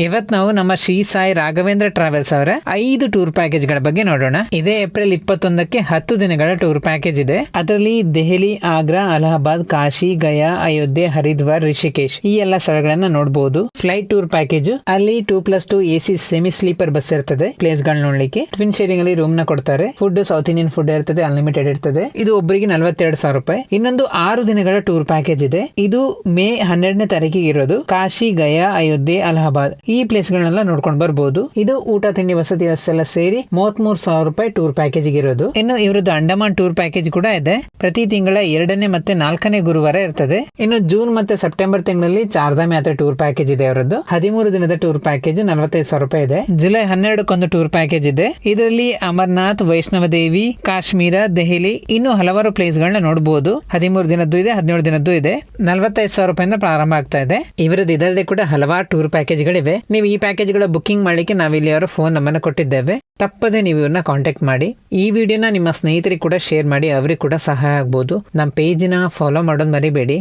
ಇವತ್ ನಾವು ನಮ್ಮ ಶ್ರೀ ಸಾಯಿ ರಾಘವೇಂದ್ರ ಟ್ರಾವೆಲ್ಸ್ ಅವರ 5 ಟೂರ್ ಪ್ಯಾಕೇಜ್ ಗಳ ಬಗ್ಗೆ ನೋಡೋಣ. ಇದೇ ಏಪ್ರಿಲ್ 21ಕ್ಕೆ 10 ದಿನಗಳ ಟೂರ್ ಪ್ಯಾಕೇಜ್ ಇದೆ. ಅದರಲ್ಲಿ ದೆಹಲಿ, ಆಗ್ರಾ, ಅಲಹಾಬಾದ್, ಕಾಶಿ, ಗಯಾ, ಅಯೋಧ್ಯೆ, ಹರಿದ್ವಾರ್, ರಿಷಿಕೇಶ್ ಈ ಎಲ್ಲಾ ಸ್ಥಳಗಳನ್ನ ನೋಡಬಹುದು. ಫ್ಲೈಟ್ ಟೂರ್ ಪ್ಯಾಕೇಜ್ ಅಲ್ಲಿ 2+2 AC ಸೆಮಿ ಸ್ಲೀಪರ್ ಬಸ್ ಇರ್ತದೆ. ಪ್ಲೇಸ್ ಗಳನ್ನ ನೋಡ್ಲಿಕ್ಕೆ ಟ್ವಿನ್ ಶೇರಿಂಗ್ ಅಲ್ಲಿ ರೂಮ್ ನ ಕೊಡ್ತಾರೆ. ಫುಡ್ ಸೌತ್ ಇಂಡಿಯನ್ ಫುಡ್ ಇರ್ತದೆ, ಅನ್ಲಿಮಿಟೆಡ್ ಇರ್ತದೆ. ಇದು ಒಬ್ಬರಿಗೆ 42,000 ರೂಪಾಯಿ. ಇನ್ನೊಂದು 6 ದಿನಗಳ ಟೂರ್ ಪ್ಯಾಕೇಜ್ ಇದೆ. ಇದು ಮೇ 12ನೇ ತಾರೀಕಿಗೆ ಇರೋದು. ಕಾಶಿ, ಗಯಾ, ಅಯೋಧ್ಯೆ, ಅಲಹಾಬಾದ್ ಈ ಪ್ಲೇಸ್ ಗಳನ್ನೆಲ್ಲ ನೋಡ್ಕೊಂಡು ಬರ್ಬೋದು. ಇದು ಊಟ, ತಿಂಡಿ, ವಸತಿ ವ್ಯವಸ್ಥೆ ಎಲ್ಲ ಸೇರಿ 33,000 ರೂಪಾಯಿ ಟೂರ್ ಪ್ಯಾಕೇಜ್ ಇರೋದು. ಇನ್ನು ಇವರದ್ದು ಅಂಡಮಾನ್ ಟೂರ್ ಪ್ಯಾಕೇಜ್ ಕೂಡ ಇದೆ. ಪ್ರತಿ ತಿಂಗಳ 2ನೇ ಮತ್ತೆ 4ನೇ ಗುರುವಾರ ಇರ್ತದೆ. ಇನ್ನು ಜೂನ್ ಮತ್ತೆ ಸೆಪ್ಟೆಂಬರ್ ತಿಂಗಳಲ್ಲಿ ಚಾರ್ಧಾಮ್ ಯಾತ್ರೆ ಟೂರ್ ಪ್ಯಾಕೇಜ್ ಇದೆ ಅವರದ್ದು. 13 ದಿನದ ಟೂರ್ ಪ್ಯಾಕೇಜ್ 45,000 ರೂಪಾಯಿ ಇದೆ. ಜುಲೈ 12ಕ್ಕೊಂದು ಟೂರ್ ಪ್ಯಾಕೇಜ್ ಇದೆ. ಇದರಲ್ಲಿ ಅಮರ್ನಾಥ್, ವೈಷ್ಣವ ದೇವಿ, ಕಾಶ್ಮೀರ, ದೆಹಲಿ ಇನ್ನು ಹಲವಾರು ಪ್ಲೇಸ್ ಗಳನ್ನ ನೋಡಬಹುದು. 13 ದಿನದ್ದು ಇದೆ, 17 ದಿನದ್ದು ಇದೆ. 45,000 ರೂಪಾಯಿಂದ ಪ್ರಾರಂಭ ಆಗ್ತಾ ಇದೆ. ಇವರದ್ದು ಇದಲ್ಲದೆ ಕೂಡ ಹಲವಾರು ಟೂರ್ ಪ್ಯಾಕೇಜ್ ಗಳಿವೆ. ನೀವು ಈ ಪ್ಯಾಕೇಜ್ ಗಳ ಬುಕಿಂಗ್ ಮಾಡ್ಲಿಕ್ಕೆ ನಾವಿಲ್ಲಿ ಅವರ ಫೋನ್ ನಂಬರ್ ಕೊಟ್ಟಿದ್ದೇವೆ. ತಪ್ಪದೆ ನೀವು ಇವ್ರನ್ನ ಕಾಂಟ್ಯಾಕ್ಟ್ ಮಾಡಿ. ಈ ವಿಡಿಯೋನ ನಿಮ್ಮ ಸ್ನೇಹಿತರಿಗೆ ಕೂಡ ಶೇರ್ ಮಾಡಿ, ಅವ್ರಿಗೆ ಕೂಡ ಸಹಾಯ ಆಗ್ಬೋದು. ನಮ್ಮ ಪೇಜಿನ ಫಾಲೋ ಮಾಡೋದು ಮರಿಬೇಡಿ.